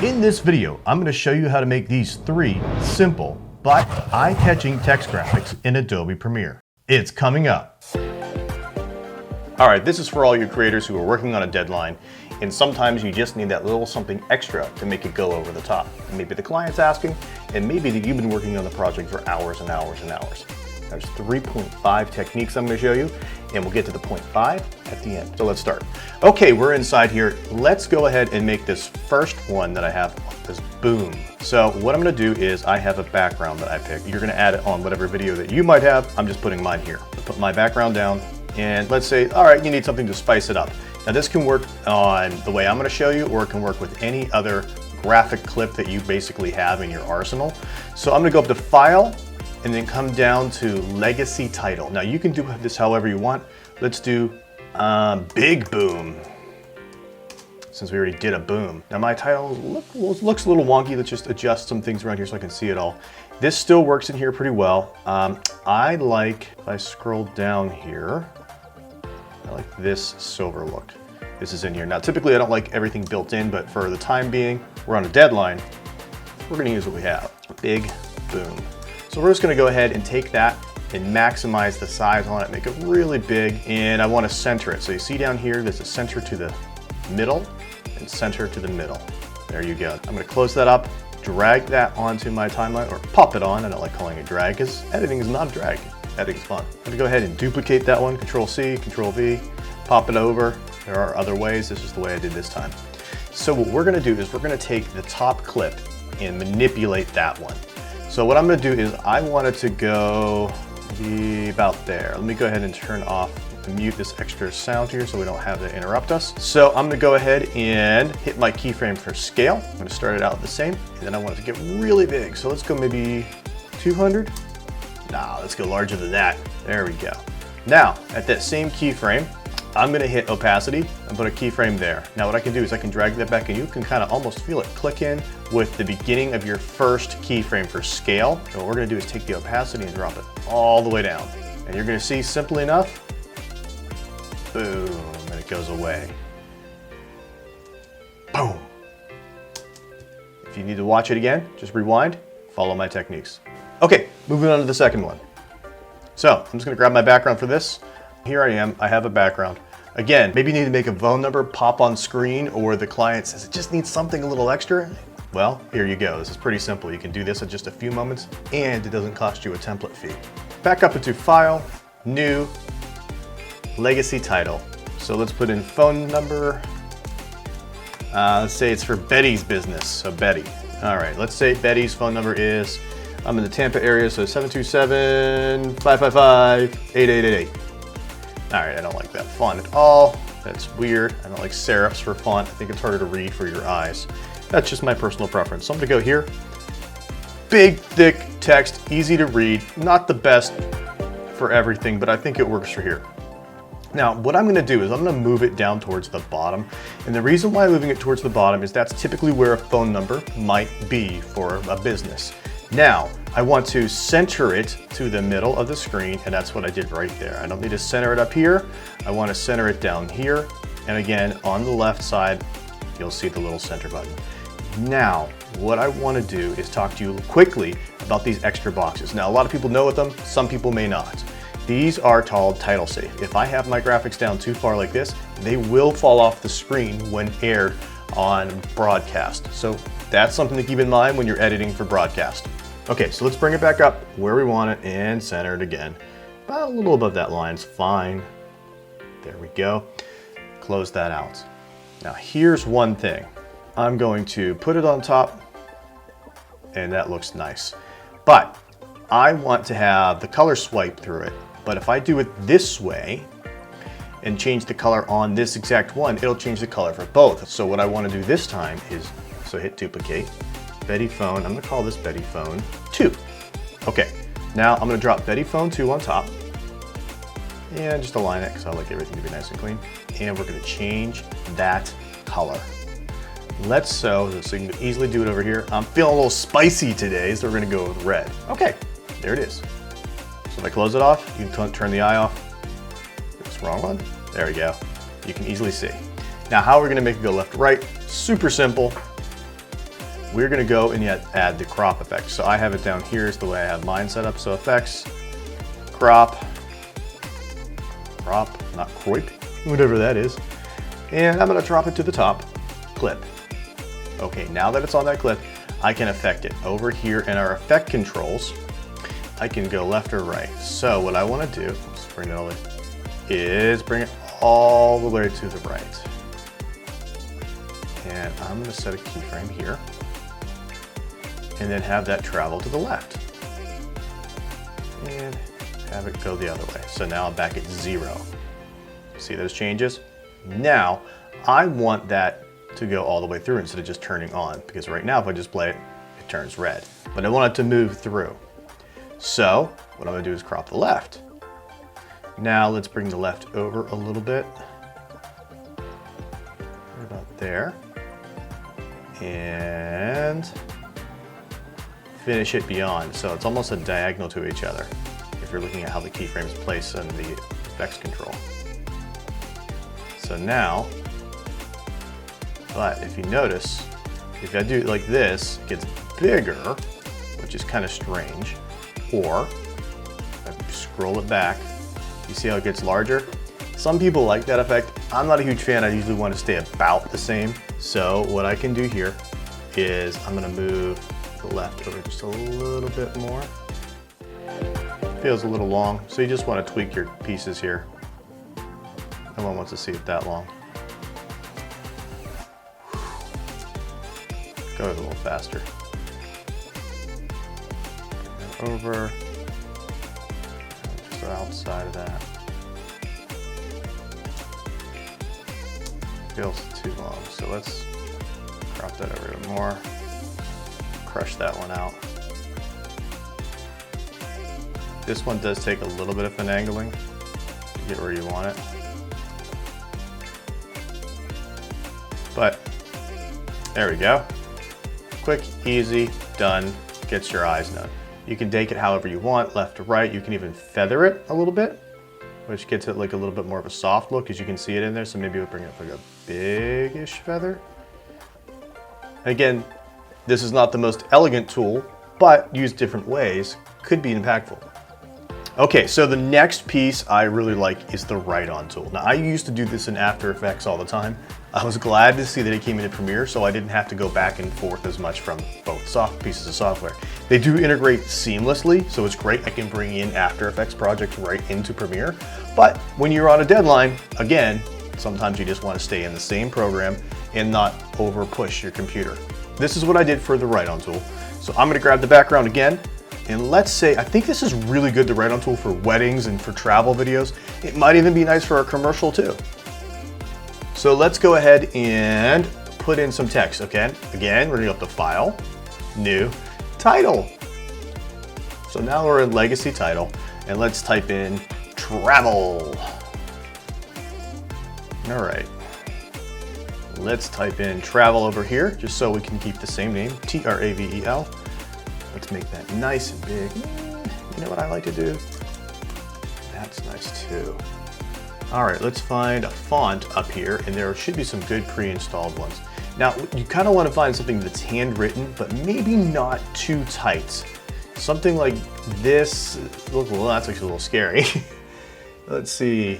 In this video, I'm going to show you how to make these 3 simple but eye-catching text graphics in Adobe Premiere. It's coming up. Alright, this is for all you creators who are working on a deadline, and sometimes you just need that little something extra to make it go over the top. And maybe the client's asking, and maybe that you've been working on the project for hours and hours and hours. There's 3.5 techniques I'm going to show you, and we'll get to the 0.5 at the end. So let's start. Okay, we're inside here. Let's go ahead and make this first one that I have, this boom. So what I'm going to do is I have a background that I picked. You're going to add it on whatever video that you might have. I'm just putting mine here. I'll put my background down, and let's say, all right, you need something to spice it up. Now this can work on the way I'm going to show you, or it can work with any other graphic clip that you basically have in your arsenal. So I'm going to go up to File, and then come down to Legacy Title. Now you can do this however you want. Let's do Big Boom, since we already did a boom. Now my title looks a little wonky. Let's just adjust some things around here so I can see it all. This still works in here pretty well. I like, if I scroll down here, I like this silver look. This is in here. Now typically I don't like everything built in, but for the time being, we're on a deadline, we're gonna use what we have. Big Boom. So we're just going to go ahead and take that and maximize the size on it, make it really big, and I want to center it. So you see down here, there's a center to the middle and center to the middle. There you go. I'm going to close that up, drag that onto my timeline, or pop it on. I don't like calling it drag because editing is not drag. Editing is fun. I'm going to go ahead and duplicate that one, Control C, Control V, pop it over. There are other ways. This is the way I did this time. So what we're going to do is we're going to take the top clip and manipulate that one. So what I'm going to do is I want it to go about there. Let me go ahead and turn off and mute this extra sound here so we don't have it interrupt us. So I'm going to go ahead and hit my keyframe for scale. I'm going to start it out the same, and then I want it to get really big. So let's go maybe 200. Nah, let's go larger than that. There we go. Now at that same keyframe, I'm going to hit opacity and put a keyframe there. Now what I can do is I can drag that back, and you can kind of almost feel it click in with the beginning of your first keyframe for scale. And what we're going to do is take the opacity and drop it all the way down. And you're going to see, simply enough, boom, and it goes away. Boom. If you need to watch it again, just rewind, follow my techniques. Okay, moving on to the second one. So I'm just going to grab my background for this. Here I am, I have a background. Again, maybe you need to make a phone number pop on screen, or the client says it just needs something a little extra. Well, here you go. This is pretty simple. You can do this in just a few moments, and it doesn't cost you a template fee. Back up into File, New, Legacy Title. So let's put in phone number. Let's say it's for Betty's business, so Betty. All right, let's say Betty's phone number is, I'm in the Tampa area, so 727-555-8888. All right, I don't like that font at all. That's weird. I don't like serifs for font. I think it's harder to read for your eyes. That's just my personal preference. So I'm gonna go here. Big, thick text, easy to read. Not the best for everything, but I think it works for here. Now, what I'm gonna do is I'm gonna move it down towards the bottom. And the reason why I'm moving it towards the bottom is that's typically where a phone number might be for a business. Now, I want to center it to the middle of the screen, and that's what I did right there. I don't need to center it up here. I want to center it down here. And again, on the left side, you'll see the little center button. Now, what I want to do is talk to you quickly about these extra boxes. Now, a lot of people know what them, some people may not. These are called title safe. If I have my graphics down too far like this, they will fall off the screen when aired on broadcast. So that's something to keep in mind when you're editing for broadcast. Okay, so let's bring it back up where we want it and center it again. About a little above that line is fine. There we go. Close that out. Now here's one thing. I'm going to put it on top, and that looks nice. But I want to have the color swipe through it. But if I do it this way and change the color on this exact one, it'll change the color for both. So what I want to do this time is, so hit duplicate, Betty Phone, I'm gonna call this Betty Phone 2. Okay, now I'm gonna drop Betty Phone 2 on top, and just align it because I like everything to be nice and clean. And we're gonna change that color. So you can easily do it over here. I'm feeling a little spicy today, so we're gonna go with red. Okay, there it is. So if I close it off, you can turn the eye off. It's wrong one. There we go. You can easily see. Now how are we gonna make it go left to right? Super simple. we're gonna go and yet add the crop effect. So I have it down here is the way I have mine set up. So effects, crop, not croip, whatever that is. And I'm gonna drop it to the top, clip. Okay, now that it's on that clip, I can affect it. Over here in our effect controls, I can go left or right. So what I wanna do, let's bring it all the way, is bring it all the way to the right. And I'm gonna set a keyframe here and then have that travel to the left. And have it go the other way. So now I'm back at 0. See those changes? Now, I want that to go all the way through instead of just turning on, because right now if I just play it, it turns red. But I want it to move through. So, what I'm gonna do is crop the left. Now let's bring the left over a little bit. Right about there. And finish it beyond. So it's almost a diagonal to each other if you're looking at how the keyframes place in the effects control. So now, but if you notice, if I do it like this, it gets bigger, which is kind of strange. Or if I scroll it back, you see how it gets larger? Some people like that effect. I'm not a huge fan. I usually want to stay about the same. So what I can do here is I'm going to move the left over just a little bit more. Feels a little long, so you just want to tweak your pieces here. No one wants to see it that long. Go a little faster. Over, just outside of that. Feels too long, so let's crop that over a bit more. Crush that one out. This one does take a little bit of finagling to get where you want it. But there we go. Quick, easy, done, gets your eyes done. You can take it however you want, left to right. You can even feather it a little bit, which gets it like a little bit more of a soft look, as you can see it in there. So maybe we'll bring it up like a big-ish feather. Again, this is not the most elegant tool, but used different ways could be impactful. Okay, so the next piece I really like is the write-on tool. Now, I used to do this in After Effects all the time. I was glad to see that it came into Premiere, so I didn't have to go back and forth as much from both pieces of software. They do integrate seamlessly, so it's great. I can bring in After Effects projects right into Premiere. But when you're on a deadline, again, sometimes you just want to stay in the same program and not over push your computer. This is what I did for the write-on tool. So I'm gonna grab the background again, and let's say, I think this is really good, the write-on tool for weddings and for travel videos. It might even be nice for a commercial too. So let's go ahead and put in some text, okay? Again, we're gonna go up to File, New, Title. So now we're in Legacy Title, and let's type in Travel. All right. Let's type in travel over here, just so we can keep the same name, T-R-A-V-E-L. Let's make that nice and big. You know what I like to do? That's nice too. All right, let's find a font up here, and there should be some good pre-installed ones. Now, you kind of want to find something that's handwritten, but maybe not too tight. Something like this, well, that's actually a little scary. Let's see.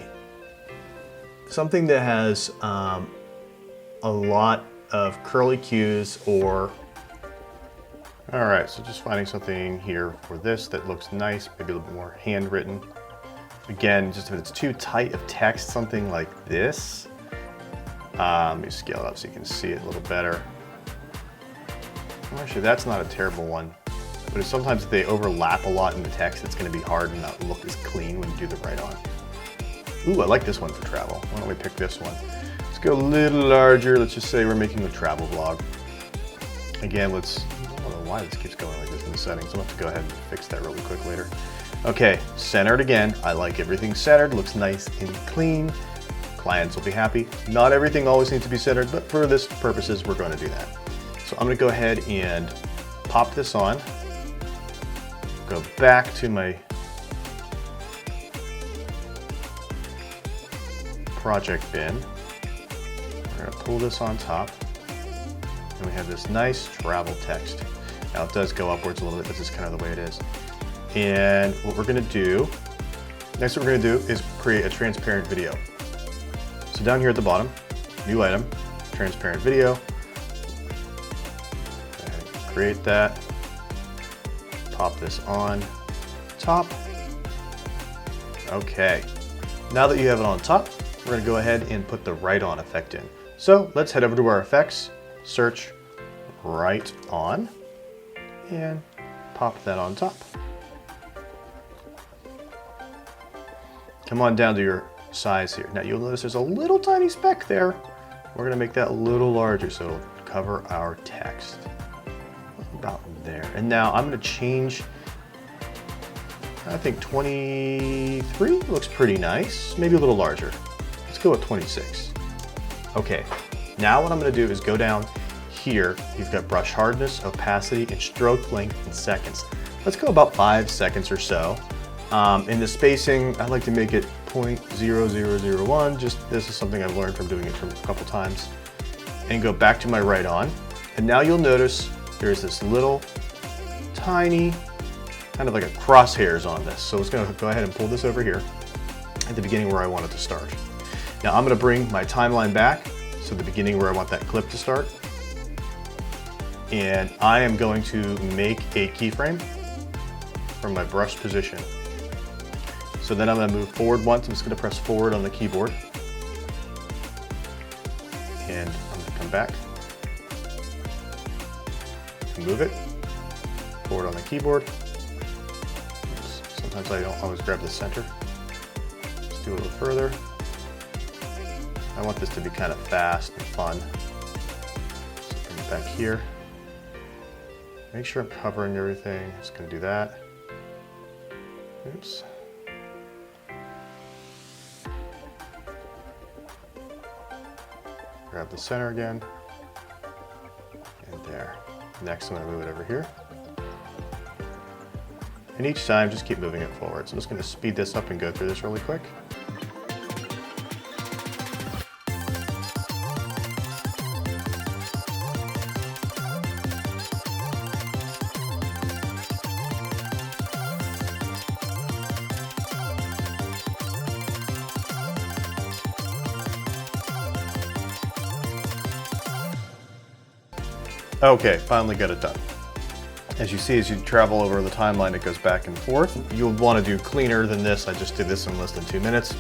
Something that has a lot of curly cues, or, all right, so just finding something here for this that looks nice, maybe a little bit more handwritten. Again, just if it's too tight of text, something like this. Let me scale it up so you can see it a little better. Actually, that's not a terrible one, but sometimes if they overlap a lot in the text, it's gonna be hard and not look as clean when you do the write-on. Ooh, I like this one for travel. Why don't we pick this one? Let's go a little larger. Let's just say we're making a travel vlog. Again, I don't know why this keeps going like this in the settings. I'll have to go ahead and fix that really quick later. Okay, centered again. I like everything centered, looks nice and clean. Clients will be happy. Not everything always needs to be centered, but for this purposes, we're going to do that. So I'm going to go ahead and pop this on. Go back to my project bin. We're going to pull this on top. And we have this nice travel text. Now it does go upwards a little bit, this is kind of the way it is. And what we're gonna do, next what we're gonna do is create a transparent video. So down here at the bottom, new item, transparent video. Go ahead and create that. Pop this on top. Okay. Now that you have it on top, we're gonna go ahead and put the right on effect in. So let's head over to our effects, search right on, and pop that on top. Come on down to your size here. Now you'll notice there's a little tiny speck there. We're gonna make that a little larger so it'll cover our text. About there. And now I'm gonna change, I think 23 looks pretty nice. Maybe a little larger. Let's go with 26. Okay, now what I'm gonna do is go down here. You've got brush hardness, opacity, and stroke length in seconds. Let's go about 5 seconds or so. In the spacing, I like to make it 0.0001. Just this is something I've learned from doing it from a couple times. And go back to my right on. And now you'll notice there's this little tiny, kind of like a crosshairs on this. So it's gonna go ahead and pull this over here at the beginning where I want it to start. Now I'm gonna bring my timeline back, so the beginning where I want that clip to start. And I am going to make a keyframe from my brush position. So then I'm gonna move forward once. I'm just gonna press forward on the keyboard. And I'm gonna come back. Move it forward on the keyboard. Oops. Sometimes I don't always grab the center. Let's do a little further. I want this to be kind of fast and fun. So bring it back here. Make sure I'm covering everything. Just gonna do that. Oops. Grab the center again. And there. Next, I'm going to move it over here. And each time, just keep moving it forward. So I'm just going to speed this up and go through this really quick. Okay, finally got it done. As you see, as you travel over the timeline, it goes back and forth. You'll want to do cleaner than this. I just did this in less than 2 minutes.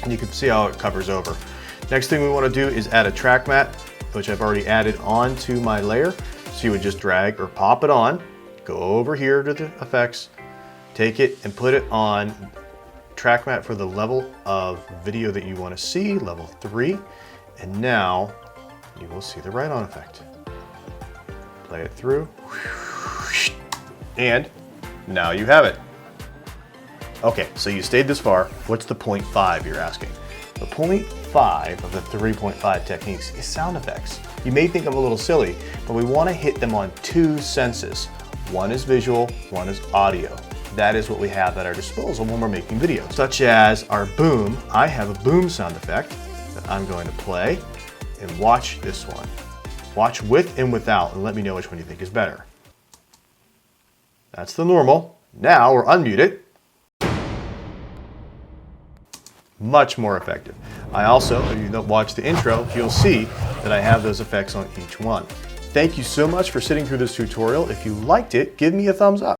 And you can see how it covers over. Next thing we want to do is add a track matte, which I've already added onto my layer. So you would just drag or pop it on, go over here to the effects, take it and put it on track matte for the level of video that you want to see, level 3. And now you will see the right on effect. Play it through, and now you have it. Okay, so you stayed this far. What's the 0.5 you're asking? The 0.5 of the 3.5 techniques is sound effects. You may think I'm a little silly, but we want to hit them on 2 senses. One is visual, one is audio. That is what we have at our disposal when we're making videos. Such as our boom. I have a boom sound effect that I'm going to play, and watch this one. Watch with and without and let me know which one you think is better. That's the normal. Now we're unmuted. Much more effective. I also, if you don't watch the intro, you'll see that I have those effects on each one. Thank you so much for sitting through this tutorial. If you liked it, give me a thumbs up.